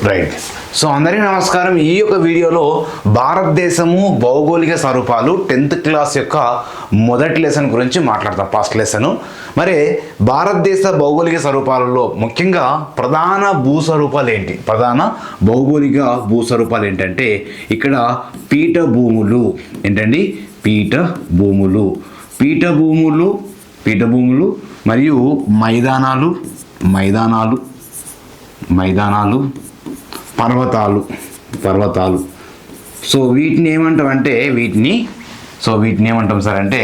Right. So అందరికీ నమస్కారం. ఈ యొక్క వీడియోలో భారతదేశము భౌగోళిక స్వరూపాలు 10th క్లాస్ యొక్క మొదటి లెసన్ గురించి మాట్లాడతాం. First lesson. మరి భారతదేశ భౌగోళిక స్వరూపాలలో ముఖ్యంగా ప్రధాన భూస్వరూపాలు ఏంటి? ప్రధాన భౌగోళిక భూస్వరూపాలు ఏంటంటే ఇక్కడ పీఠభూములు. ఏంటండి? పీఠభూములు మరియు మైదానాలు, పర్వతాలు. సో వీటిని ఏమంటాం సార్ అంటే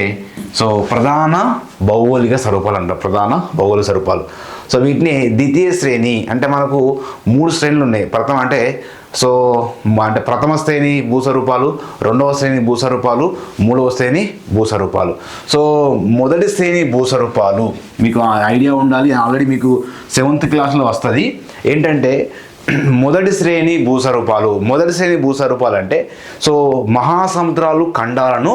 ప్రధాన భౌగోళిక స్వరూపాలు అంటారు. ప్రధాన భౌగోళిక స్వరూపాలు. సో వీటిని ద్వితీయ శ్రేణి అంటే మనకు 3 శ్రేణులు ఉన్నాయి. ప్రథమ శ్రేణి భూస్వరూపాలు, రెండవ శ్రేణి భూస్వరూపాలు, మూడవ శ్రేణి భూస్వరూపాలు. సో మొదటి శ్రేణి భూస్వరూపాలు మీకు ఐడియా ఉండాలి. ఆల్రెడీ మీకు 7th క్లాస్లో వస్తుంది. ఏంటంటే మొదటి శ్రేణి భూస్వరూపాలు అంటే మహాసముద్రాలు, ఖండాలను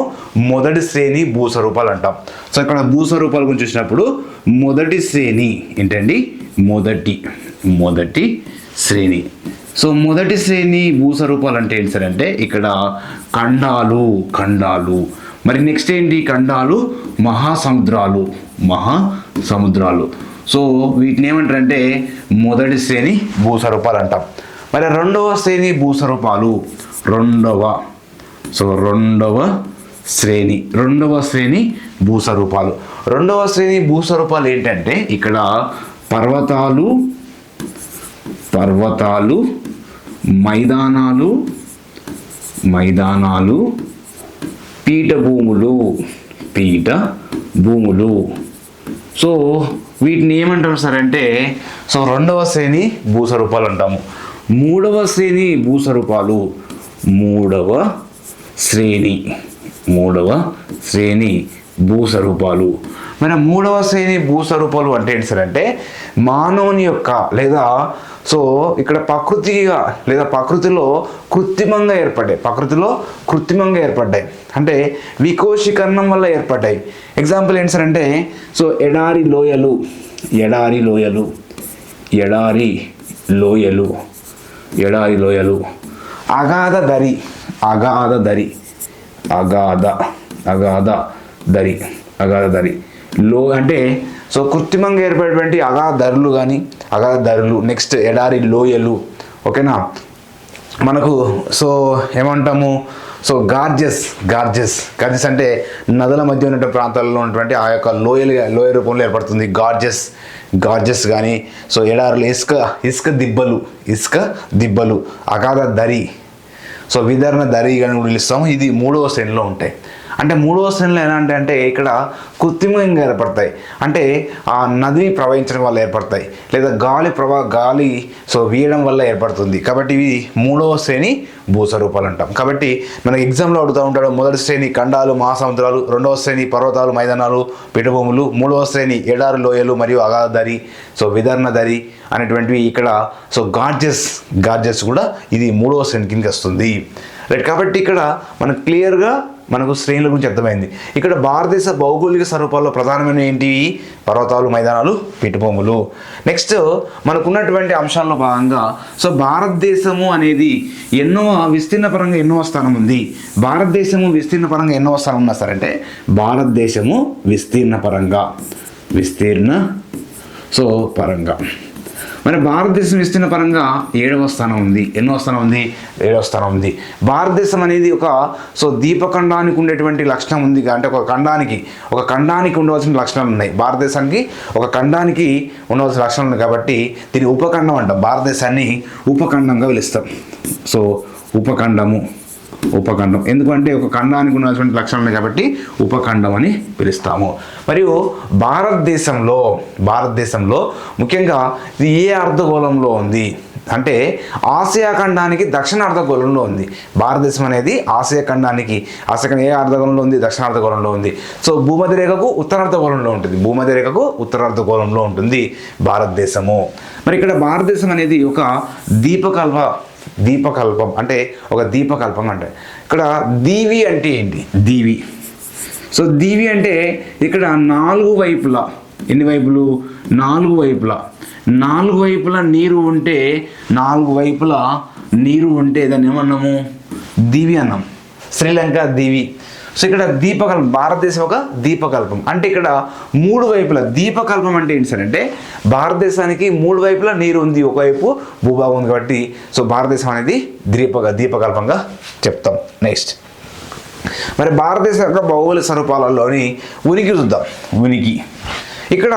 మొదటి శ్రేణి భూస్వరూపాలు అంటాం. సో ఇక్కడ భూస్వరూపాల గురించి చూసినప్పుడు మొదటి శ్రేణి ఏంటండి? మొదటి శ్రేణి. సో మొదటి శ్రేణి భూస్వరూపాలు అంటే ఏంటి సార్ అంటే ఇక్కడ ఖండాలు. మరి నెక్స్ట్ ఏంటి? ఖండాలు, మహాసముద్రాలు. సో వీటిని ఏమంటారంటే మొదటి శ్రేణి భూస్వరూపాలు అంటాం. మరి రెండవ శ్రేణి భూస్వరూపాలు రెండవ శ్రేణి భూస్వరూపాలు ఏంటంటే ఇక్కడ పర్వతాలు, మైదానాలు, పీఠభూములు. సో వీటిని ఏమంటారు సార్ అంటే రెండవ శ్రేణి భూస్వరూపాలు అంటాము. మూడవ శ్రేణి భూస్వరూపాలు మరి మూడవ శ్రేణి భూస్వరూపాలు అంటే ఏంటి సార్ అంటే మానవుని యొక్క ఇక్కడ ప్రకృతిలో కృత్రిమంగా ఏర్పడ్డాయి. అంటే వికోశీకరణం వల్ల ఏర్పడ్డాయి. ఎగ్జాంపుల్ ఏంటి సార్ అంటే ఎడారి లోయలు, అగాధ దరి లో అంటే కృత్రిమంగా ఏర్పడేటువంటి అగాధ ధరలు. నెక్స్ట్ ఎడారి లోయలు. ఓకేనా? మనకు ఏమంటాము గార్జెస్ అంటే నదుల మధ్య ఉన్నటువంటి ప్రాంతాల్లో ఉన్నటువంటి ఆ యొక్క లోయ రూపంలో ఏర్పడుతుంది గార్జెస్ కానీ ఎడారులు, ఇసుక దిబ్బలు, అగాధ దరి, విదర్ణ దరి కానీ పిలుస్తాము. ఇది మూడవ శ్రేణిలో ఉంటాయి. అంటే మూడవ శ్రేణిలో ఎలా అంటే ఇక్కడ కృత్రిమంగా ఏర్పడతాయి. అంటే ఆ నది ప్రవహించడం వల్ల ఏర్పడతాయి, లేదా గాలి వీయడం వల్ల ఏర్పడుతుంది. కాబట్టి ఇవి మూడవ శ్రేణి భూస్వరూపాలు అంటాం. కాబట్టి మనకి ఎగ్జామ్లో అడుగుతూ ఉంటాడు. మొదటి శ్రేణి ఖండాలు, మహాసముద్రాలు, రెండవ శ్రేణి పర్వతాలు, మైదానాలు, పీఠభూములు, మూడవ శ్రేణి ఎడారి లోయలు మరియు అగాధ దరి, విదర్ణ దరి అనేటువంటివి ఇక్కడ గార్జెస్ కూడా ఇది మూడవ శ్రేణి కిందకి వస్తుంది. రైట్. కాబట్టి ఇక్కడ మనకు క్లియర్గా మనకు శ్రేణుల గురించి అర్థమైంది. ఇక్కడ భారతదేశ భౌగోళిక స్వరూపాల్లో ప్రధానమైన ఏంటివి? పర్వతాలు, మైదానాలు, పీఠభూములు. నెక్స్ట్ మనకున్నటువంటి అంశాల్లో భాగంగా భారతదేశము అనేది విస్తీర్ణ పరంగా ఎన్నో స్థానం ఉంది? భారతదేశము విస్తీర్ణ పరంగా ఎన్నో స్థానం ఉన్నా సరే అంటే భారతదేశము విస్తీర్ణ పరంగా మరి భారతదేశం విస్తీర్ణ పరంగా 7వ స్థానం ఉంది. ఎన్నో స్థానం ఉంది? 7వ స్థానం ఉంది. భారతదేశం అనేది ఒక ద్వీపఖండానికి ఉండేటువంటి లక్షణం ఉంది. అంటే ఒక ఖండానికి ఉండవలసిన లక్షణాలు ఉన్నాయి. భారతదేశానికి ఒక ఖండానికి ఉండవలసిన లక్షణాలు ఉన్నాయి. కాబట్టి దీన్ని ఉపఖండం అంటాం. భారతదేశాన్ని ఉపఖండంగా పిలుస్తాం. ఉపఖండం ఎందుకంటే ఒక ఖండానికి ఉన్నటువంటి లక్షణాలు ఉన్నాయి కాబట్టి ఉపఖండం అని పిలుస్తాము. మరియు భారతదేశంలో ముఖ్యంగా ఇది ఏ అర్ధగోళంలో ఉంది అంటే ఆసియా ఖండానికి దక్షిణ అర్ధగోళంలో ఉంది. భారతదేశం అనేది ఆసియా ఖండానికి ఏ అర్ధగోళంలో ఉంది? దక్షిణ అర్ధగోళంలో ఉంది. భూమధ్యరేఖకు ఉత్తరార్ధగోళంలో ఉంటుంది భారతదేశము. మరి ఇక్కడ భారతదేశం అనేది ఒక దీపకల్పం అంటే ఇక్కడ దీవి అంటే ఏంటి? దీవి అంటే ఇక్కడ 4 వైపులా ఎన్ని వైపులు? 4 వైపులా. 4 వైపులా నీరు ఉంటే, 4 వైపులా నీరు ఉంటే దాన్ని ఏమన్నాము? దీవి అన్నాం. శ్రీలంక దీవి. సో ఇక్కడ దీపకల్పం, భారతదేశం ఒక దీపకల్పం. అంటే ఇక్కడ 3 వైపులా దీపకల్పం అంటే ఏంటి సార్ అంటే భారతదేశానికి 3 వైపులా నీరు ఉంది, ఒకవైపు భూభాగం ఉంది కాబట్టి సో భారతదేశం అనేది దీపకల్పంగా చెప్తాం. నెక్స్ట్ మరి భారతదేశం యొక్క భౌగోళిక స్వరూపాలలోని ఉనికి చూద్దాం. ఉనికి ఇక్కడ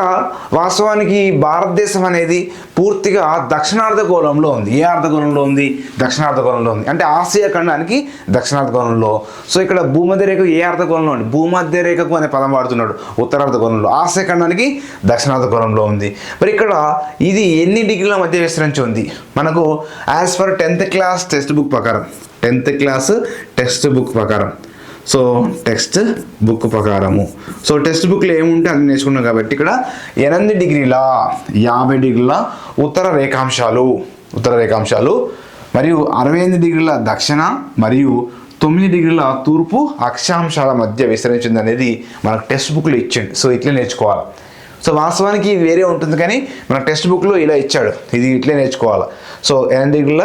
వాస్తవానికి భారతదేశం అనేది పూర్తిగా దక్షిణార్ధగోళంలో ఉంది. ఏ అర్ధగోళంలో ఉంది? దక్షిణార్ధగోళంలో ఉంది. అంటే ఆసియా ఖండానికి దక్షిణార్ధగోళంలో. సో ఇక్కడ భూమధ్య రేఖ ఏ అర్ధగోళంలో ఉంది? భూమధ్య రేఖకు అనే పదం వాడుతున్నాడు. ఉత్తరార్ధగోళంలో. ఆసియా ఖండానికి దక్షిణార్ధగోళంలో ఉంది. మరి ఇక్కడ ఇది ఎన్ని డిగ్రీల మధ్య విస్తరించి ఉంది? మనకు as per 10th class text book ప్రకారం, 10th క్లాస్ టెక్స్ట్ బుక్ ప్రకారం, సో టెక్స్ట్ బుక్ ప్రకారము, సో టెక్స్ట్ బుక్లో ఏముంటే అది నేర్చుకున్నాం కాబట్టి ఇక్కడ 8 డిగ్రీల 50 డిగ్రీల ఉత్తర రేఖాంశాలు మరియు 68 డిగ్రీల దక్షిణ మరియు 9 డిగ్రీల తూర్పు అక్షాంశాల మధ్య విస్తరించింది అనేది మనకు టెక్స్ట్ బుక్లో ఇచ్చిండు. సో ఇట్లే నేర్చుకోవాలి. సో వాస్తవానికి వేరే ఉంటుంది కానీ మన టెక్స్ట్ బుక్లో ఇలా ఇచ్చాడు, ఇది ఇట్లే నేర్చుకోవాలి. సో 8 డిగ్రీల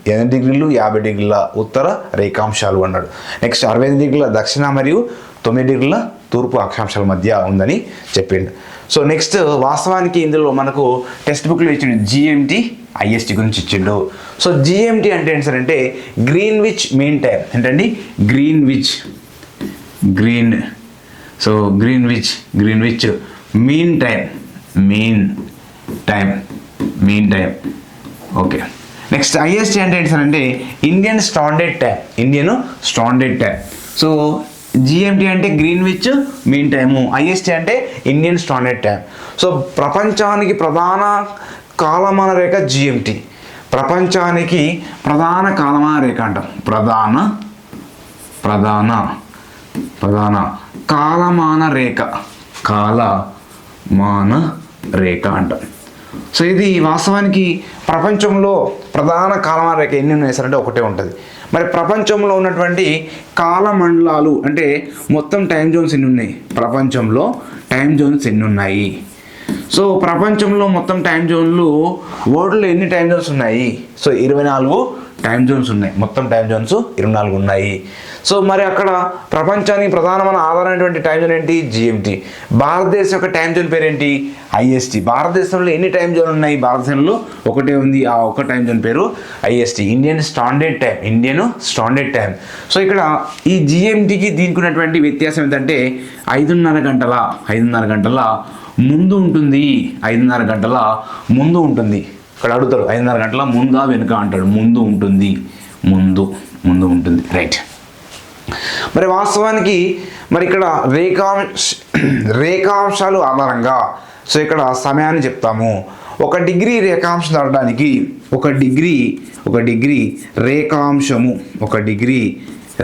8 డిగ్రీలు 50 డిగ్రీల ఉత్తర రేఖాంశాలు అన్నాడు. నెక్స్ట్ 65 డిగ్రీల దక్షిణ మరియు 9 డిగ్రీల తూర్పు అక్షాంశాల మధ్య ఉందని చెప్పిండు. సో నెక్స్ట్ వాస్తవానికి ఇందులో మనకు టెక్స్ట్ బుక్లో ఇచ్చిండు జిఎంటి ఐఎస్టి గురించి ఇచ్చిండు. సో జిఎంటి అంటే ఏంటి సార్ అంటే గ్రీన్విచ్ మీన్ టైం. ఏంటండి? Greenwich mean time. Okay. Next IST అంటే ఏంటి సార్ అంటే Indian standard time. So GMT అంటే గ్రీన్విచ్ మీన్ టైము, ఐఎస్టీ అంటే ఇండియన్ స్టాండర్డ్ టైం. సో ప్రపంచానికి ప్రధాన కాలమాన రేఖ జిఎంటీ. ప్రపంచానికి ప్రధాన కాలమాన రేఖ అంటాం. ప్రధాన కాలమాన రేఖ అంటాం. సో ఇది వాస్తవానికి ప్రపంచంలో ప్రధాన కాలమాన రేఖ ఎన్ని ఉన్నాయి సార్ అంటే ఒకటే ఉంటుంది. మరి ప్రపంచంలో ఉన్నటువంటి కాలమండలాలు అంటే మొత్తం టైం జోన్స్ ఎన్ని ఉన్నాయి? ప్రపంచంలో టైం జోన్స్ ఎన్ని ఉన్నాయి? సో ప్రపంచంలో మొత్తం టైం జోన్లు వరల్డ్లో ఎన్ని టైం జోన్స్ ఉన్నాయి? సో 24 టైం జోన్స్ ఉన్నాయి. మొత్తం టైం జోన్స్ 24 ఉన్నాయి. సో మరి అక్కడ ప్రపంచానికి ప్రధానమైన ఆధారమైనటువంటి టైం జోన్ ఏంటి? జిఎంటీ. భారతదేశం యొక్క టైం జోన్ పేరేంటి? ఐఎస్టీ. భారతదేశంలో ఎన్ని టైం జోన్ ఉన్నాయి? భారతదేశంలో ఒకటే ఉంది. ఆ ఒక టైం జోన్ పేరు IST, Indian standard time. So ఇక్కడ ఈ జిఎంటీకి దీనికి ఉన్నటువంటి వ్యత్యాసం ఏంటంటే 5:30 గంటల ముందు ఉంటుంది. 5:30 గంటల ముందు ఉంటుంది. ఇక్కడ అడుగుతారు 5:30 గంటల ముందా వెనుక అంటాడు. ముందు ఉంటుంది. రైట్. మరి వాస్తవానికి మరి ఇక్కడ రేఖాంశాలు ఆధారంగా సో ఇక్కడ సమయాన్ని చెప్తాము. 1 డిగ్రీ రేఖాంశం దాటడానికి 1 డిగ్రీ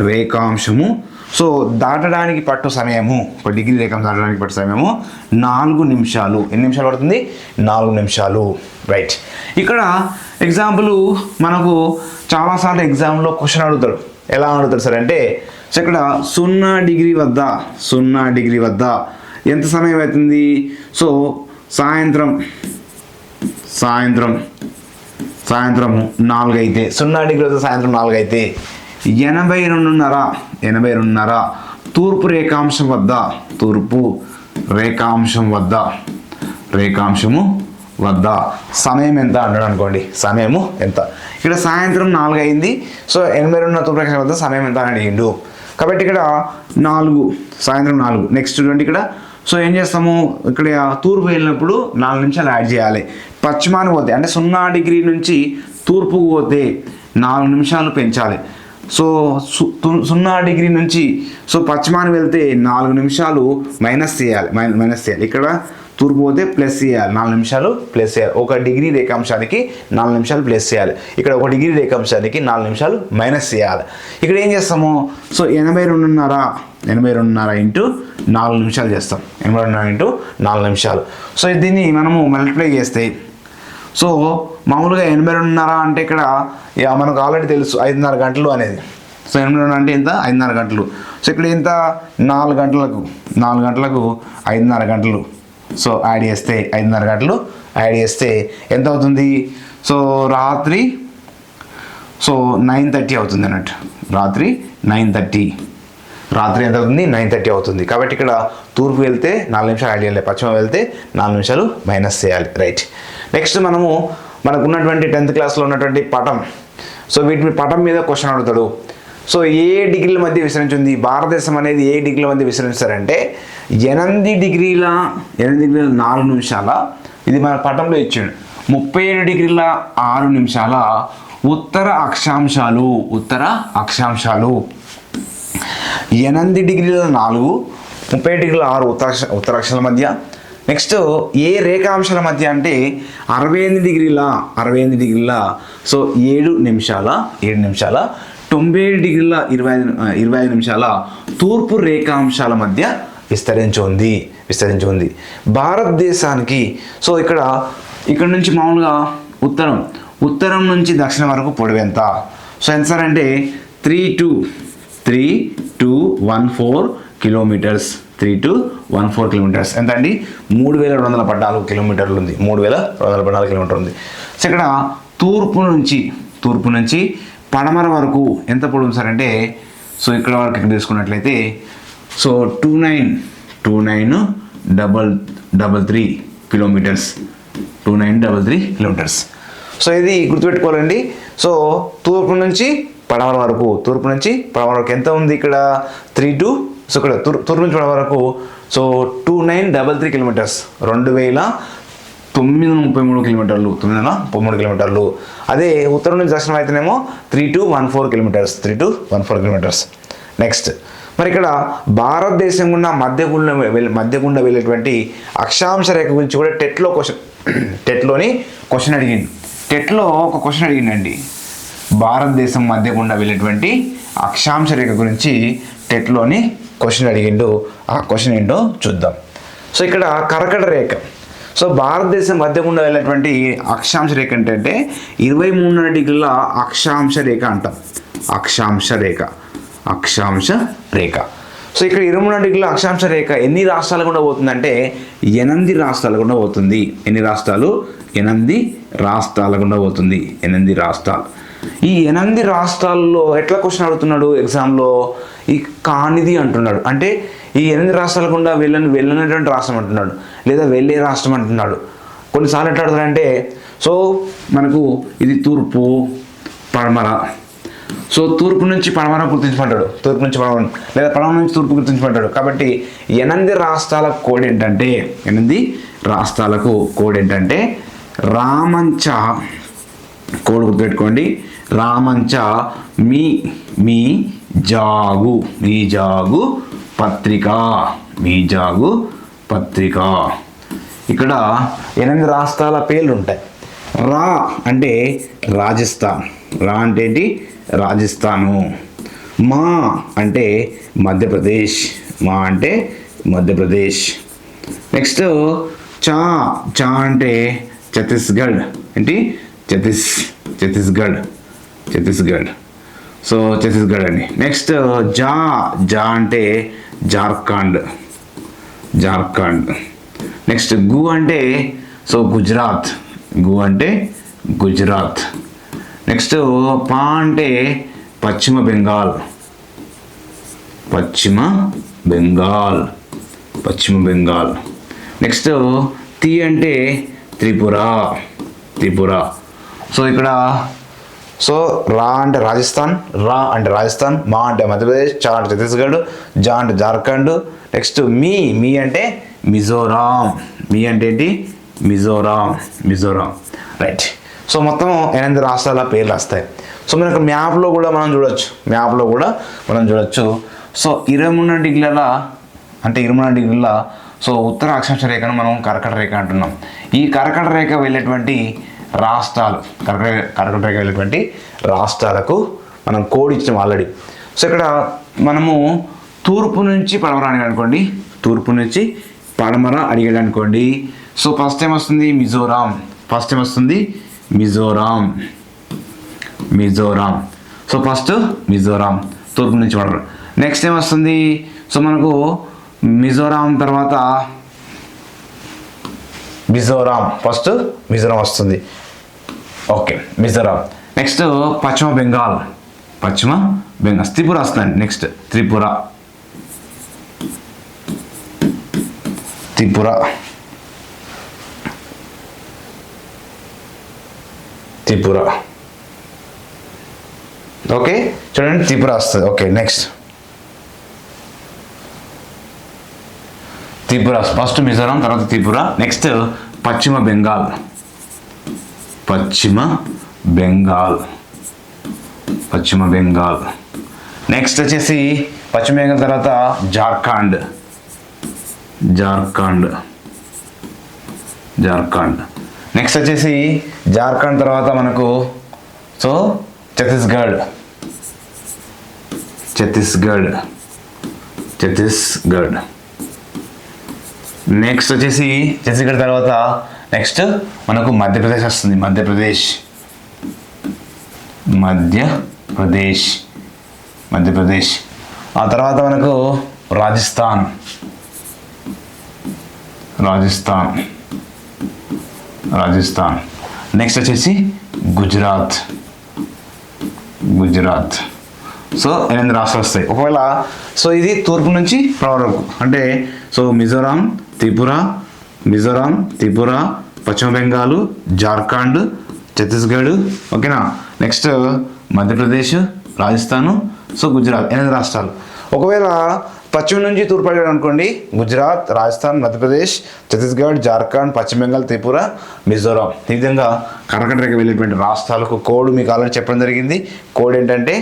రేఖాంశము సో దాటడానికి పట్టు సమయము 1 డిగ్రీ రేఖాంశం దాటడానికి పట్టు సమయము 4 నిమిషాలు. ఎన్ని నిమిషాలు పడుతుంది? 4 నిమిషాలు. రైట్. ఇక్కడ ఎగ్జాంపుల్ మనకు చాలాసార్లు ఎగ్జామ్లో క్వశ్చన్ అడుగుతాడు. ఎలా అడుగుతాడు సార్ అంటే సో ఇక్కడ 0 డిగ్రీ వద్ద ఎంత సమయం అవుతుంది? సో సాయంత్రం 4 అయితే 0 డిగ్రీ వద్ద సాయంత్రం 4 అయితే 82:30 తూర్పు రేఖాంశము వద్ద సమయం ఎంత అంటాడు అనుకోండి. సమయము ఎంత? ఇక్కడ సాయంత్రం 4 అయింది. సో 82 తూర్పు రేఖాంశం వద్ద సమయం ఎంత అని అడిగిండు. కాబట్టి ఇక్కడ 4 సాయంత్రం 4. నెక్స్ట్ చూడండి ఇక్కడ. సో ఏం చేస్తాము? ఇక్కడ తూర్పు వెళ్ళినప్పుడు 4 నిమిషాలు యాడ్ చేయాలి. పశ్చిమానికి పోతే అంటే 0 డిగ్రీ నుంచి తూర్పుకు పోతే 4 నిమిషాలు పెంచాలి. సో 0 డిగ్రీ నుంచి సో పశ్చిమానికి వెళ్తే 4 నిమిషాలు మైనస్ చేయాలి. ఇక్కడ తూర్పు పోతే ప్లస్ చేయాలి. 4 నిమిషాలు ప్లస్ చేయాలి. 1 డిగ్రీ రేఖాంశానికి 4 నిమిషాలు ప్లస్ చేయాలి. ఇక్కడ 1 డిగ్రీ రేఖాంశానికి 4 నిమిషాలు మైనస్ చేయాలి. ఇక్కడ ఏం చేస్తాము? సో 82:30 ఇంటూ 4 నిమిషాలు చేస్తాం. 82 ఇంటూ 4 నిమిషాలు. సో దీన్ని మనము మల్టిప్లై చేస్తే సో మామూలుగా 82:30 అంటే ఇక్కడ మనకు ఆల్రెడీ తెలుసు 5:30 గంటలు అనేది. సో 82 అంటే ఎంత? 5:30 గంటలు. సో ఇక్కడ ఎంత? 4 గంటలకు 5:30 గంటలు. సో యాడ్ చేస్తే 5:30 గంటలు యాడ్ చేస్తే ఎంత అవుతుంది? సో రాత్రి 9:30 అవుతుంది అన్నట్టు. రాత్రి 9:30 రాత్రి ఎంత అవుతుంది? 9:30 అవుతుంది. కాబట్టి ఇక్కడ తూర్పు వెళ్తే 4 నిమిషాలు యాడ్ చేయాలి, పశ్చిమ వెళ్తే 4 నిమిషాలు మైనస్ చేయాలి. రైట్. నెక్స్ట్ మనకు ఉన్నటువంటి 10th క్లాస్లో ఉన్నటువంటి పటం. సో వీటి పటం మీద క్వశ్చన్ అడుగుతాడు. సో ఏ డిగ్రీల మధ్య విస్తరించింది? భారతదేశం అనేది ఏ డిగ్రీల మధ్య విస్తరించారంటే 8 డిగ్రీల 4 నిమిషాల, ఇది మన పటంలో ఇచ్చాడు, 37 డిగ్రీల 6 నిమిషాల ఉత్తర అక్షాంశాలు. 8 డిగ్రీల 4, 37 డిగ్రీల 6 ఉత్తర అక్షాంశాల మధ్య. నెక్స్ట్ ఏ రేఖాంశాల మధ్య అంటే 68 డిగ్రీల సో 7 నిమిషాల 97 డిగ్రీల 25 నిమిషాల తూర్పు రేఖాంశాల మధ్య విస్తరించి ఉంది. భారతదేశానికి సో ఇక్కడ నుంచి మామూలుగా ఉత్తరం నుంచి దక్షిణం వరకు పొడవు ఎంత? సో ఎంత సార్ అంటే 3214 కిలోమీటర్స్. 3214 కిలోమీటర్స్ ఎంత అండి? 3214 కిలోమీటర్లు ఉంది. 3214 కిలోమీటర్లు ఉంది. సో ఇక్కడ తూర్పు నుంచి పడమర వరకు ఎంత పొడవు సార్ అంటే, సో ఇక్కడ వరకు తీసుకున్నట్లయితే సో 2933 కిలోమీటర్స్. 2933 కిలోమీటర్స్. సో ఇది గుర్తుపెట్టుకోవాలండి. సో తూర్పు నుంచి పడమర వరకు ఎంత ఉంది? ఇక్కడ 32. సో ఇక్కడ తూర్పు నుంచి పడమర వరకు సో 2933 కిలోమీటర్స్, 2933 కిలోమీటర్లు, 933 కిలోమీటర్లు. అదే ఉత్తరం నుంచి దక్షిణం అయితేనేమో 3214 కిలోమీటర్స్. నెక్స్ట్ మరి ఇక్కడ భారతదేశం గుండా మధ్య గుండా వెళ్ళేటువంటి అక్షాంశ రేఖ గురించి కూడా టెట్లోని క్వశ్చన్ అడిగింది. టెట్లో ఒక క్వశ్చన్ అడిగిందండి. భారతదేశం మధ్య గుండా వెళ్ళేటువంటి అక్షాంశ రేఖ గురించి టెట్లోని క్వశ్చన్ అడిగిండు. ఆ క్వశ్చన్ ఏంటో చూద్దాం. సో ఇక్కడ కర్కట రేఖ. సో భారతదేశం మధ్య గుండా వెళ్ళేటువంటి అక్షాంశ రేఖ అంటే 23 డిగ్రీల అక్షాంశ రేఖ అంటాం. అక్షాంశ రేఖ. సో ఇక్కడ 23 డిగ్రీల అక్షాంశ రేఖ ఎన్ని రాష్ట్రాలు గుండా పోతుందంటే 8 రాష్ట్రాల గుండా పోతుంది. ఎన్ని రాష్ట్రాలు? 8 రాష్ట్రాల గుండా పోతుంది. 8 రాష్ట్రాలు. ఈ 8 రాష్ట్రాల్లో ఎట్లా క్వశ్చన్ అడుగుతున్నాడు ఎగ్జామ్లో? ఈ కానిది అంటున్నాడు. అంటే ఈ 8 రాష్ట్రాల గుండా వెళ్ళనటువంటి రాష్ట్రం అంటున్నాడు, లేదా వెళ్ళే రాష్ట్రం అంటున్నాడు. కొన్నిసార్లు ఎట్లా అడుగుతాడంటే, సో మనకు ఇది తూర్పు పడమర. సో తూర్పు నుంచి పడమర గుర్తించమంటాడు, లేదా పడమర నుంచి తూర్పు గుర్తించమంటాడు. కాబట్టి 8 రాష్ట్రాలకు కోడ్ ఏంటంటే రామంచ. కోడ్ గుర్తుపెట్టుకోండి. రామంచ మీ జాగు పత్రిక. ఇక్కడ 8 రాష్ట్రాల పేర్లు ఉంటాయి. రా అంటే రాజస్థాన్. రాజస్థాను. మా అంటే మధ్యప్రదేశ్. నెక్స్ట్ చా అంటే ఛత్తీస్గఢ్. ఛత్తీస్గఢ్. సో ఛత్తీస్గఢ్ అండి. నెక్స్ట్ జా అంటే జార్ఖండ్. నెక్స్ట్ గు అంటే సో గుజరాత్. నెక్స్ట్ పా అంటే పశ్చిమ బెంగాల్. నెక్స్ట్ తి అంటే త్రిపుర. సో ఇక్కడ సో రా అంటే రాజస్థాన్, మా అంటే మధ్యప్రదేశ్, చా అంటే ఛత్తీస్గఢ్, జా అంటే జార్ఖండ్. నెక్స్ట్ మీ అంటే మిజోరాం. మిజోరాం. రైట్. సో మొత్తం 8 రాష్ట్రాల పేర్లు వస్తాయి. సో మనకు మ్యాప్లో కూడా మనం చూడొచ్చు. సో 23 డిగ్రీల సో ఉత్తర అక్షాంశ రేఖను మనం కర్కట రేఖ అంటున్నాం. ఈ కర్కట రేఖ వెళ్ళేటువంటి రాష్ట్రాలకు మనం కోడ్ ఇచ్చాం ఆల్రెడీ. సో ఇక్కడ మనము తూర్పు నుంచి పడమర అడిగాడు అనుకోండి. సో ఫస్ట్ ఏం వస్తుంది? మిజోరాం. సో ఫస్ట్ మిజోరాం, తూర్పు నుంచి పడమర. నెక్స్ట్ ఏం వస్తుంది? సో మనకు మిజోరాం తర్వాత మిజోరాం, ఫస్ట్ మిజోరాం వస్తుంది. ఓకే, మిజోరాం. నెక్స్ట్ పశ్చిమ బెంగాల్, త్రిపుర వస్తుంది. నెక్స్ట్ త్రిపుర, ఓకే చూడండి, త్రిపుర వస్తుంది. Okay, next Tripura, first Mizoram, తర్వాత త్రిపుర. నెక్స్ట్ పశ్చిమ బెంగాల్, నెక్స్ట్ వచ్చేసి పశ్చిమ బెంగాల్ తర్వాత జార్ఖండ్. నెక్స్ట్ వచ్చేసి జార్ఖండ్ తర్వాత మనకు సో ఛత్తీస్గఢ్. నెక్స్ట్ వచ్చేసి ఛత్తీస్గఢ్ తర్వాత నెక్స్ట్ మనకు మధ్యప్రదేశ్ వస్తుంది. మధ్యప్రదేశ్. ఆ తర్వాత మనకు రాజస్థాన్. నెక్స్ట్ వచ్చేసి గుజరాత్. సో 8 రాష్ట్రాలు వస్తాయి. ఒకవేళ సో ఇది తూర్పు నుంచి వరకు అంటే సో మిజోరాం, త్రిపుర, పశ్చిమ బెంగాల్, జార్ఖండ్, ఛత్తీస్గఢ్. ఓకేనా. నెక్స్ట్ మధ్యప్రదేశ్, రాజస్థాన్, సో గుజరాత్, 8 రాష్ట్రాలు. ఒకవేళ పశ్చిమ నుంచి తూర్పు అడిగాడు అనుకోండి, గుజరాత్, రాజస్థాన్, మధ్యప్రదేశ్, ఛత్తీస్గఢ్, జార్ఖండ్, పశ్చిమ బెంగాల్, త్రిపుర, మిజోరాం. ఈ విధంగా కర్కట రేఖ వెళ్ళేటువంటి రాష్ట్రాలకు కోడ్ మీకు ఆల్రెడీ చెప్పడం జరిగింది. కోడ్ ఏంటంటే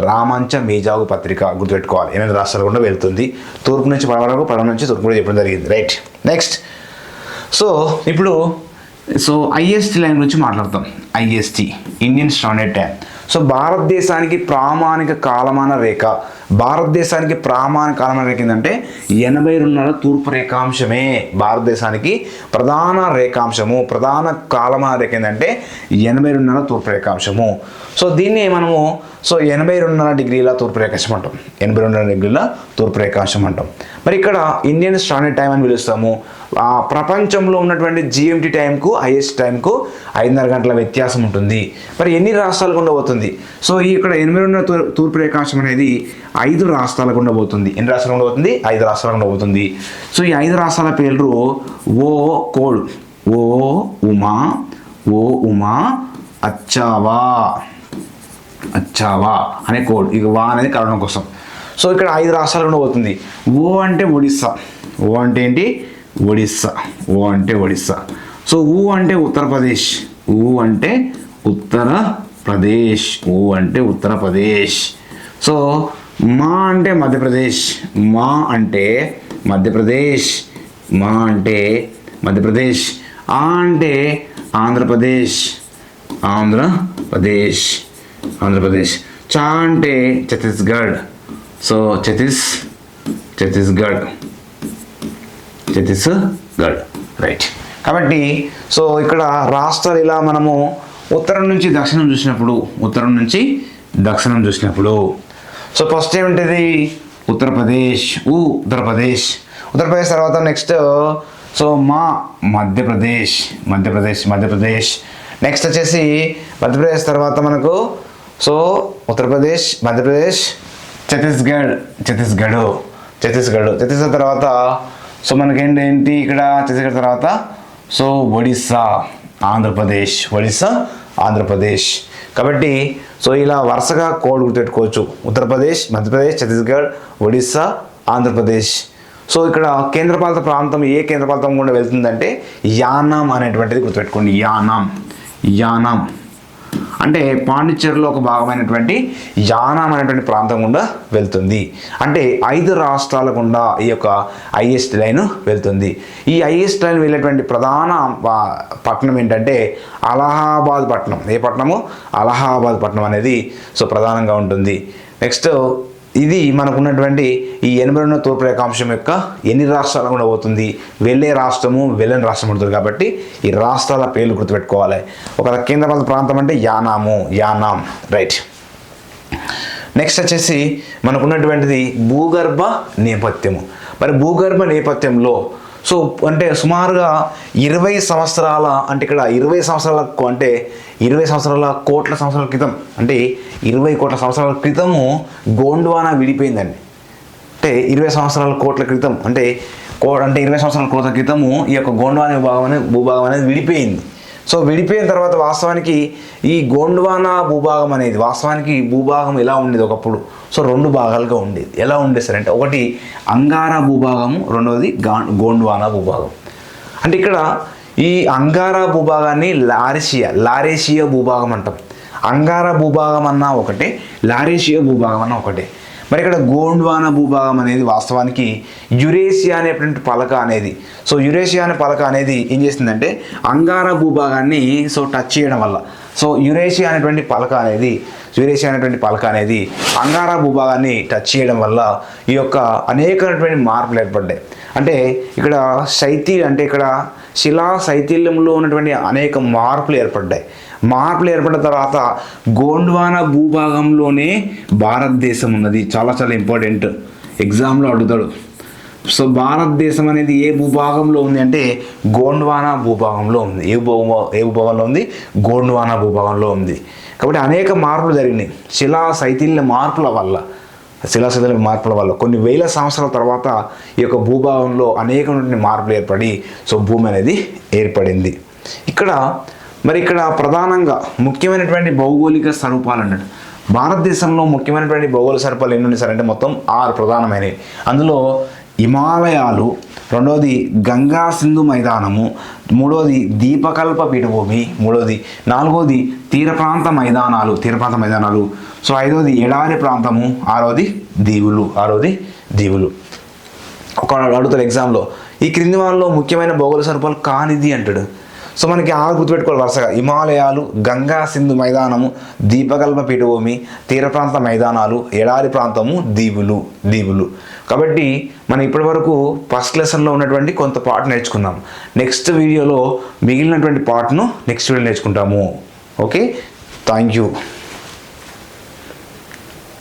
రామంచ మీజాగు పత్రిక, గుర్తుపెట్టుకోవాలి. 8 రాష్ట్రాలు కూడా వెళ్తుంది. తూర్పు నుంచి పడవ వరకు, పడవ నుంచి తూర్పు కూడా చెప్పడం జరిగింది. రైట్. నెక్స్ట్ సో ఇప్పుడు ఐఎస్టీ లైన్ గురించి మాట్లాడతాం. IST, Indian standard time. So భారతదేశానికి ప్రామాణిక కాలమాన రేఖ ఏంటంటే 82 తూర్పు రేఖాంశమే భారతదేశానికి ప్రధాన ప్రధాన కాలమాన రేఖ ఏంటంటే 82 తూర్పు రేఖాంశము. సో దీన్ని మనము 82 డిగ్రీల తూర్పు రేఖాంశం అంటాం. 82 డిగ్రీల తూర్పు రేఖాంశం అంటాం. మరి ఇక్కడ ఇండియన్ స్టాండర్డ్ టైం అని పిలుస్తాము. ప్రపంచంలో ఉన్నటువంటి జిఎంటీ టైంకు ఐఎస్టీ టైంకు 5:30 గంటల వ్యత్యాసం ఉంటుంది. మరి ఎన్ని రాష్ట్రాలకు ఉండబోతుంది? సో ఇక్కడ 82 తూర్పు రేఖాంశం అనేది 5 రాష్ట్రాలకు ఉండబోతుంది. ఎన్ని రాష్ట్రాలకు ఉండబోతుంది? 5 రాష్ట్రాలకు ఉండబోతుంది. సో ఈ 5 రాష్ట్రాల పేర్లు కోడ్ ఉమా అచ్చావా అనే కోడ్. ఇక వా అనేది కలవడం కోసం. సో ఇక్కడ 5 రాష్ట్రాలు ఉండబోతుంది. ఓ అంటే ఒడిస్సా. సో ఊ అంటే ఉత్తరప్రదేశ్. సో మా అంటే మధ్యప్రదేశ్. ఆ అంటే ఆంధ్రప్రదేశ్. చా అంటే ఛత్తీస్గఢ్. సో ఛత్తీస్గఢ్. రైట్. కాబట్టి సో ఇక్కడ రాష్ట్రాలు ఇలా మనము ఉత్తరం నుంచి దక్షిణం చూసినప్పుడు సో ఫస్ట్ ఏమిటది? ఉత్తరప్రదేశ్. ఉత్తరప్రదేశ్ తర్వాత నెక్స్ట్ సో మధ్యప్రదేశ్. నెక్స్ట్ వచ్చేసి మధ్యప్రదేశ్ తర్వాత మనకు సో ఉత్తరప్రదేశ్, మధ్యప్రదేశ్, ఛత్తీస్గఢ్ తర్వాత సో మనకేంటి ఇక్కడ ఛత్తీస్గఢ్ తర్వాత సో ఒడిస్సా, ఆంధ్రప్రదేశ్. కాబట్టి సో ఇలా వరుసగా కోడ్ గుర్తుపెట్టుకోవచ్చు. ఉత్తరప్రదేశ్, మధ్యప్రదేశ్, ఛత్తీస్గఢ్, ఒడిస్సా, ఆంధ్రప్రదేశ్. సో ఇక్కడ కేంద్రపాలిత ప్రాంతం ఏ కేంద్రపాలితం గుండా వెళ్తుందంటే యానాం అనేటువంటిది గుర్తుపెట్టుకోండి. యానాం అంటే పాండిచ్చేరిలో ఒక భాగమైనటువంటి యానాం అనేటువంటి ప్రాంతం గుండా వెళ్తుంది. అంటే 5 రాష్ట్రాల గుండా ఈ యొక్క ఐఎస్టీ లైన్ వెళ్తుంది. ఈ ఐఎస్టీ లైన్ వెళ్ళేటువంటి ప్రధాన పట్టణం ఏంటంటే అలహాబాద్ పట్టణం. ఏ పట్టణము? అలహాబాద్ పట్టణం అనేది సో ప్రధానంగా ఉంటుంది. నెక్స్ట్ ఇది మనకున్నటువంటి ఈ 82 తూర్పు రేఖాంశం యొక్క ఎన్ని రాష్ట్రాలు కూడా పోతుంది? వెళ్ళే రాష్ట్రము, వెళ్ళని రాష్ట్రం ఉంటుంది. కాబట్టి ఈ రాష్ట్రాల పేర్లు గుర్తుపెట్టుకోవాలి. ఒక కేంద్రపాలిత ప్రాంతం అంటే యానాం. రైట్. నెక్స్ట్ వచ్చేసి మనకున్నటువంటిది భూగర్భ నేపథ్యము. మరి భూగర్భ నేపథ్యంలో సో అంటే సుమారుగా 20 సంవత్సరాల అంటే ఇక్కడ 20 సంవత్సరాల అంటే 20 సంవత్సరాల కోట్ల సంవత్సరాల క్రితం అంటే 20 కోట్ల సంవత్సరాల క్రితము గోండ్వానా విడిపోయిందండి. అంటే 20 సంవత్సరాల కోట్ల క్రితం అంటే 20 సంవత్సరాల కోట్ల క్రితము ఈ యొక్క గోండ్వానా భూభాగం అనేది విడిపోయింది. సో విడిపోయిన తర్వాత వాస్తవానికి ఈ గోండ్వానా భూభాగం అనేది వాస్తవానికి భూభాగం ఎలా ఉండేది ఒకప్పుడు. సో 2 భాగాలుగా ఉండేది. ఎలా ఉండేది సార్ అంటే ఒకటి అంగారా భూభాగము, రెండవది గోండ్వానా భూభాగం. అంటే ఇక్కడ ఈ అంగారా భూభాగాన్ని లారేషియా భూభాగం అంటాం. అంగారా భూభాగం అన్నా ఒకటే, లారేషియా భూభాగం అన్నా ఒకటే. మరి ఇక్కడ గోండ్వానా భూభాగం అనేది వాస్తవానికి యురేషియా అనేటువంటి పలక అనేది యురేషియా అనే పలక అనేది ఏం చేస్తుందంటే అంగారా భూభాగాన్ని టచ్ చేయడం వల్ల యురేషియా అనేటువంటి పలక అనేది అంగారా భూభాగాన్ని టచ్ చేయడం వల్ల ఈ యొక్క అనేకమైనటువంటి మార్పులు ఏర్పడ్డాయి. అంటే ఇక్కడ ఇక్కడ శిలా శైథిల్యంలో ఉన్నటువంటి అనేక మార్పులు ఏర్పడ్డాయి. ఏర్పడిన తర్వాత గోండ్వానా భూభాగంలోనే భారతదేశం ఉన్నది. చాలా చాలా ఇంపార్టెంట్, ఎగ్జామ్లో అడుగుతాడు. సో భారతదేశం అనేది ఏ భూభాగంలో ఉంది అంటే గోండ్వానా భూభాగంలో ఉంది. ఏ భూభాగంలో ఉంది? గోండ్వానా భూభాగంలో ఉంది. కాబట్టి అనేక మార్పులు జరిగినాయి శిలా శైథిల్య మార్పుల వల్ల. కొన్ని వేల సంవత్సరాల తర్వాత ఈ యొక్క భూభాగంలో అనేకమైన మార్పులు ఏర్పడి భూమి అనేది ఏర్పడింది. ఇక్కడ ప్రధానంగా ముఖ్యమైనటువంటి భౌగోళిక స్వరూపాలు అన్నాడు. భారతదేశంలో ముఖ్యమైనటువంటి భౌగోళిక స్వరూపాలు ఎన్ని ఉన్నాయి సార్ అంటే మొత్తం 6 ప్రధానమైనవి. అందులో హిమాలయాలు, రెండవది గంగా సింధు మైదానము, మూడవది దీపకల్ప పీఠభూమి, నాలుగవది తీర ప్రాంత మైదానాలు, సో 5వది ఎడారి ప్రాంతము, 6వది దీవులు. ఒక అడుగుతారు ఎగ్జామ్లో ఈ క్రింది వాళ్ళలో ముఖ్యమైన భౌగోళిక స్వరూపాలు కానిది అంటాడు. సో మనకి 6 గుర్తుపెట్టుకోవాలి వరుసగా: హిమాలయాలు, గంగా సింధు మైదానము, దీపకల్ప పీఠభూమి, తీర ప్రాంత మైదానాలు, ఎడారి ప్రాంతము, దీవులు. కాబట్టి మనం ఇప్పటివరకు ఫస్ట్ లెసన్లో ఉన్నటువంటి కొంత పార్ట్ నేర్చుకున్నాం. నెక్స్ట్ వీడియోలో మిగిలినటువంటి పార్ట్ను నేర్చుకుంటాము. Okay, thank you.